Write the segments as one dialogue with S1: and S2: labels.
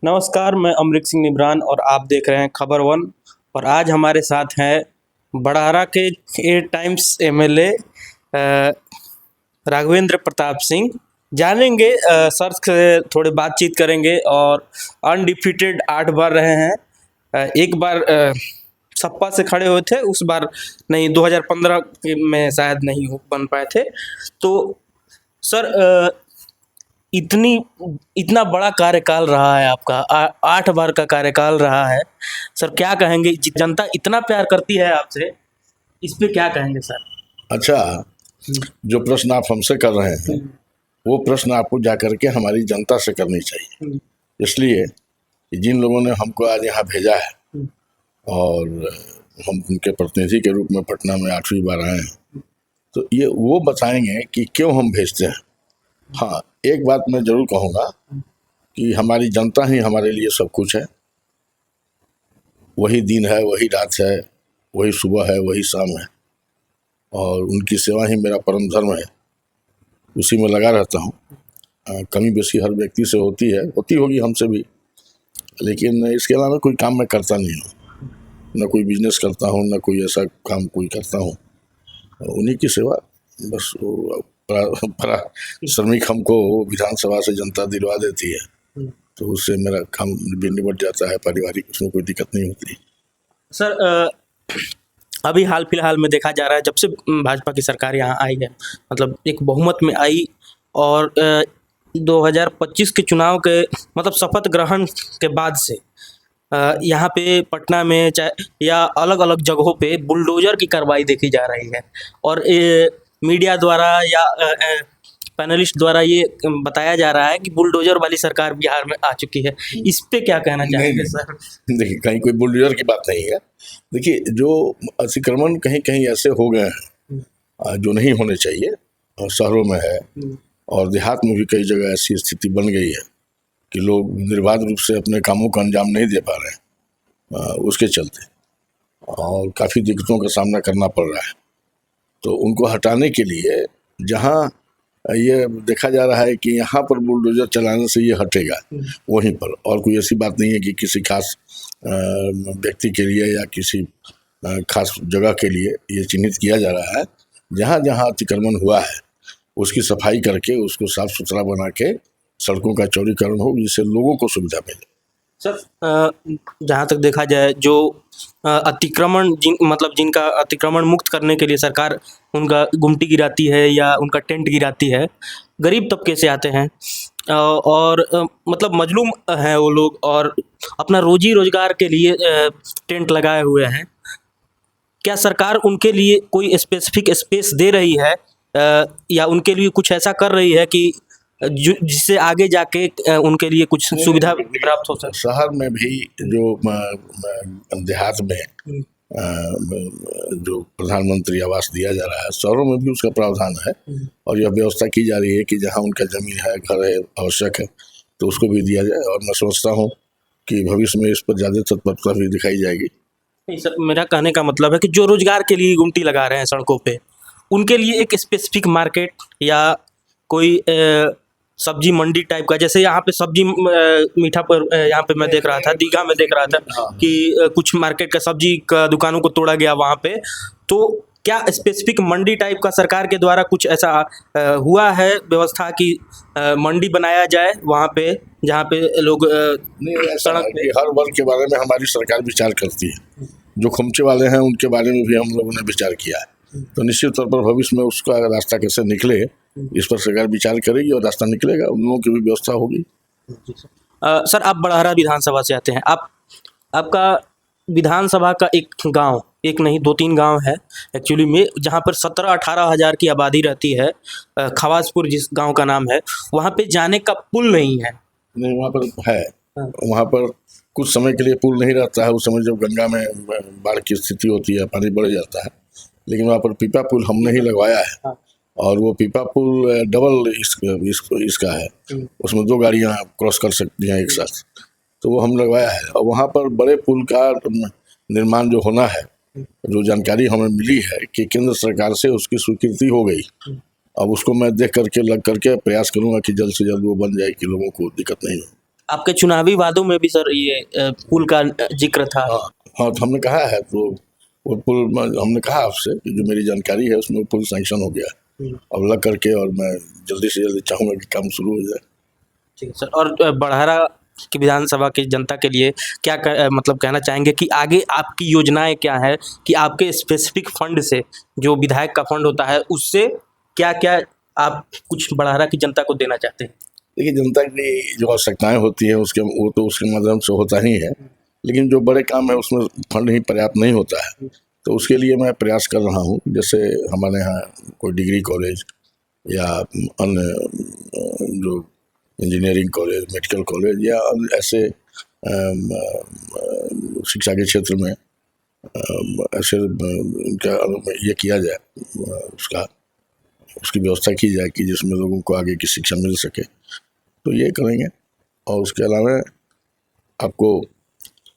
S1: नमस्कार, मैं अमरीक सिंह निब्रान और आप देख रहे हैं खबर वन। और आज हमारे साथ हैं बड़हरा के 8 टाइम्स एमएलए राघवेंद्र प्रताप सिंह। जानेंगे सर से थोड़े बातचीत करेंगे। और अनडिफीटेड 8 बार रहे हैं। एक बार सपा से खड़े हुए थे, उस बार नहीं, 2015 में शायद नहीं हो बन पाए थे। तो सर, इतना बड़ा कार्यकाल रहा है आपका, 8 बार का कार्यकाल रहा है। सर क्या कहेंगे, जनता इतना प्यार करती है आपसे, इस पे क्या कहेंगे सर?
S2: अच्छा, जो प्रश्न आप हमसे कर रहे हैं वो प्रश्न आपको जाकर के हमारी जनता से करनी चाहिए। इसलिए कि जिन लोगों ने हमको आज यहाँ भेजा है और हम उनके प्रतिनिधि के रूप में पटना में 8वीं बार आए हैं, तो ये वो बताएंगे कि क्यों हम भेजते हैं। हाँ, एक बात मैं जरूर कहूँगा कि हमारी जनता ही हमारे लिए सब कुछ है। वही दिन है, वही रात है, वही सुबह है, वही शाम है, और उनकी सेवा ही मेरा परम धर्म है। उसी में लगा रहता हूँ। कमी बेसी हर व्यक्ति से होती है, होती होगी हमसे भी, लेकिन इसके अलावा कोई काम मैं करता नहीं हूँ। न कोई बिजनेस करता हूँ, न कोई ऐसा काम कोई करता हूँ। उन्हीं की सेवा, बस श्रमिक हमको विधानसभा से जनता दिलवा देती है, तो उससे मेरा काम भी निपट जाता है पारिवारिक, उसमें कोई दिक्कत नहीं होती।
S1: सर, अभी हाल फिलहाल में देखा जा रहा है, जब से भाजपा की सरकार यहाँ आई है, मतलब एक बहुमत में आई, और 2025 के चुनाव के मतलब शपथ ग्रहण के बाद से यहाँ पे पटना में चाहे या अलग अलग जगहों पे बुलडोजर की कार्रवाई देखी जा रही है। और मीडिया द्वारा या पैनलिस्ट द्वारा ये बताया जा रहा है कि बुलडोजर वाली सरकार बिहार में आ चुकी है। इस पे क्या कहना चाहेंगे सर?
S2: देखिए, कहीं कोई बुलडोजर की बात नहीं है। देखिए, जो अतिक्रमण कहीं कहीं ऐसे हो गए हैं जो नहीं होने चाहिए, और शहरों में है और देहात में भी कई जगह ऐसी स्थिति बन गई है कि लोग निर्बाध रूप से अपने कामों का अंजाम नहीं दे पा रहे हैं, उसके चलते और काफ़ी दिक्कतों का सामना करना पड़ रहा है। तो उनको हटाने के लिए जहाँ ये देखा जा रहा है कि यहाँ पर बुलडोजर चलाने से ये हटेगा, वहीं पर, और कोई ऐसी बात नहीं है कि किसी खास व्यक्ति के लिए या किसी खास जगह के लिए ये चिन्हित किया जा रहा है। जहाँ जहाँ अतिक्रमण हुआ है उसकी सफाई करके उसको साफ सुथरा बना के सड़कों का चौड़ीकरण हो, जिससे लोगों को सुविधा मिले।
S1: सर, जहाँ तक देखा जाए, जो अतिक्रमण मतलब जिनका अतिक्रमण मुक्त करने के लिए सरकार उनका गुमटी गिराती है या उनका टेंट गिराती है, गरीब तबके से आते हैं और मतलब मजलूम हैं वो लोग, और अपना रोजी रोजगार के लिए टेंट लगाए हुए हैं। क्या सरकार उनके लिए कोई स्पेसिफिक स्पेस दे रही है या उनके लिए कुछ ऐसा कर रही है कि जिससे आगे जाके उनके लिए कुछ सुविधा प्राप्त हो सके?
S2: शहर में भी जो देहात में जो प्रधानमंत्री आवास दिया जा रहा है, शहरों में भी उसका प्रावधान है, और यह व्यवस्था की जा रही है कि जहां उनका जमीन है, घर है, आवश्यक है, तो उसको भी दिया जाए। और मैं समझता हूँ कि भविष्य में इस पर ज़्यादा तत्परता भी दिखाई जाएगी।
S1: नहीं सर, मेरा कहने का मतलब है कि जो रोजगार के लिए गुमटी लगा रहे हैं सड़कों पे, उनके लिए एक स्पेसिफिक मार्केट या कोई सब्जी मंडी टाइप का, जैसे यहाँ पे सब्जी मीठापुर, यहाँ पे मैं देख रहा था, दीघा में देख रहा था कि कुछ मार्केट का सब्जी का दुकानों को तोड़ा गया वहाँ पे। तो क्या स्पेसिफिक मंडी टाइप का सरकार के द्वारा कुछ ऐसा हुआ है व्यवस्था कि मंडी बनाया जाए वहाँ पे, जहाँ पे लोग
S2: सड़क पे? हर वर्ग के बारे में हमारी सरकार विचार करती है। जो खुमचे वाले हैं उनके बारे में भी हम लोगों ने विचार किया है, तो निश्चित तौर पर भविष्य में उसका रास्ता कैसे निकले, इस पर सरकार विचार करेगी और रास्ता निकलेगा, उन लोगों की भी व्यवस्था होगी।
S1: सर, आप बड़हरा विधानसभा से आते हैं। आपका विधानसभा का एक गांव, एक नहीं 2-3 गांव है एक्चुअली में, जहां पर 17-18 हज़ार की आबादी रहती है। खवासपुर जिस गांव का नाम है, वहां पे जाने का पुल नहीं है।
S2: नहीं, वहाँ पर है। वहाँ पर कुछ समय के लिए पुल नहीं रहता है। उस समय जब गंगा में बाढ़ की स्थिति होती है, पानी बढ़ जाता है, लेकिन वहाँ पर पीपा पुल हमने ही लगवाया है। और वो पीपा पुल डबल इसका है, उसमें 2 गाड़ियाँ क्रॉस कर सकती हैं एक साथ, तो वो हम लगवाया है। और वहाँ पर बड़े पुल का निर्माण जो होना है, जो जानकारी हमें मिली है कि केंद्र सरकार से उसकी स्वीकृति हो गई। अब उसको मैं देख करके लग करके प्रयास करूँगा कि जल्द से जल्द वो बन जाए कि लोगों को दिक्कत नहीं हो।
S1: आपके चुनावी वादों में भी सर ये पुल का जिक्र था।
S2: हाँ हाँ, तो हमने कहा है, तो वो पुल हमने कहा आपसे कि जो मेरी जानकारी है उसमें वो पुल सैंक्शन हो गया अब लग करके, और मैं जल्दी से जल्दी चाहूँगा कि काम शुरू हो जाए।
S1: ठीक है सर। और बड़हरा की विधानसभा की जनता के लिए क्या मतलब कहना चाहेंगे कि आगे आपकी योजनाएं क्या है, कि आपके स्पेसिफिक फंड से, जो विधायक का फंड होता है, उससे क्या क्या आप कुछ बड़हरा की जनता को देना चाहते हैं?
S2: देखिए, जनता की जो आवश्यकताएं होती हैं उसके वो तो उसके माध्यम से होता ही है, लेकिन जो बड़े काम है उसमें फंड ही पर्याप्त नहीं होता है। तो उसके लिए मैं प्रयास कर रहा हूँ, जैसे हमारे यहाँ कोई डिग्री कॉलेज या अन्य जो इंजीनियरिंग कॉलेज, मेडिकल कॉलेज या अन्य ऐसे शिक्षा के क्षेत्र में ऐसे उनका ये किया जाए, उसकी व्यवस्था की जाए कि जिसमें लोगों को आगे की शिक्षा मिल सके, तो ये करेंगे। और उसके अलावा आपको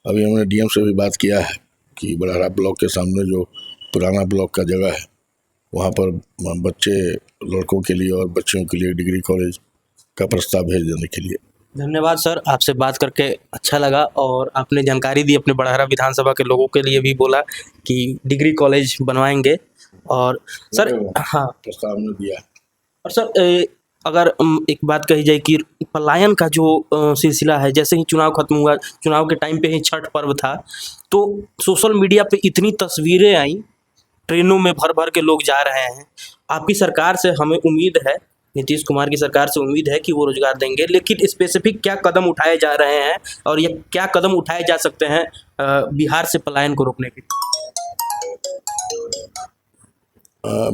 S2: अभी हमने डीएम से भी बात किया है कि बड़हरा ब्लॉक के सामने जो पुराना ब्लॉक का जगह है वहाँ पर बच्चे, लड़कों के लिए और बच्चियों के लिए डिग्री कॉलेज का प्रस्ताव भेज देने के लिए।
S1: धन्यवाद सर, आपसे बात करके अच्छा लगा और आपने जानकारी दी, अपने बड़हरा विधानसभा के लोगों के लिए भी बोला कि डिग्री कॉलेज बनवाएंगे। और सर हाँ,
S2: प्रस्ताव हमने दिया।
S1: और सर अगर एक बात कही जाए कि पलायन का जो सिलसिला है, जैसे ही चुनाव खत्म हुआ, चुनाव के टाइम पे ही छठ पर्व था, तो सोशल मीडिया पे इतनी तस्वीरें आई, ट्रेनों में भर भर के लोग जा रहे हैं। आपकी सरकार से हमें उम्मीद है, नीतीश कुमार की सरकार से उम्मीद है कि वो रोजगार देंगे, लेकिन स्पेसिफिक क्या कदम उठाए जा रहे हैं और ये क्या कदम उठाए जा सकते हैं बिहार से पलायन को रोकने के लिए?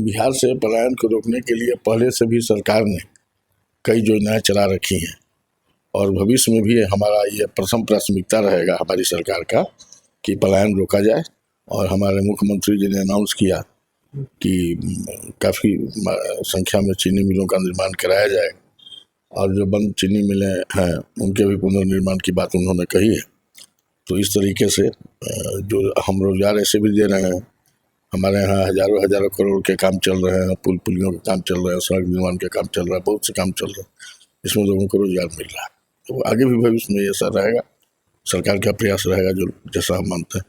S2: बिहार से पलायन को रोकने के लिए पहले से भी सरकार ने कई योजनाएं चला रखी हैं और भविष्य में भी हमारा ये प्रथम प्राथमिकता रहेगा हमारी सरकार का कि पलायन रोका जाए। और हमारे मुख्यमंत्री जी ने अनाउंस किया कि काफ़ी संख्या में चीनी मिलों का निर्माण कराया जाए और जो बंद चीनी मिलें हैं उनके भी पुनर्निर्माण की बात उन्होंने कही है। तो इस तरीके से जो हम रोजगार ऐसे भी दे रहे हैं, हमारे यहाँ हजारों हजारों करोड़ के काम चल रहे हैं, पुल पुलियों के काम चल रहे हैं, सड़क निर्माण के काम चल रहा है, बहुत से काम चल रहे हैं, इसमें लोगों को रोजगार मिल रहा है। तो आगे भी भविष्य में ऐसा रहेगा, सरकार का प्रयास रहेगा जो जैसा हम मानते हैं।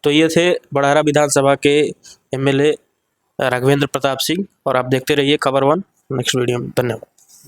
S1: तो ये थे बड़हरा विधानसभा के एमएलए राघवेंद्र प्रताप सिंह, और आप देखते रहिए खबर वन नेक्स्ट वीडियो में। धन्यवाद।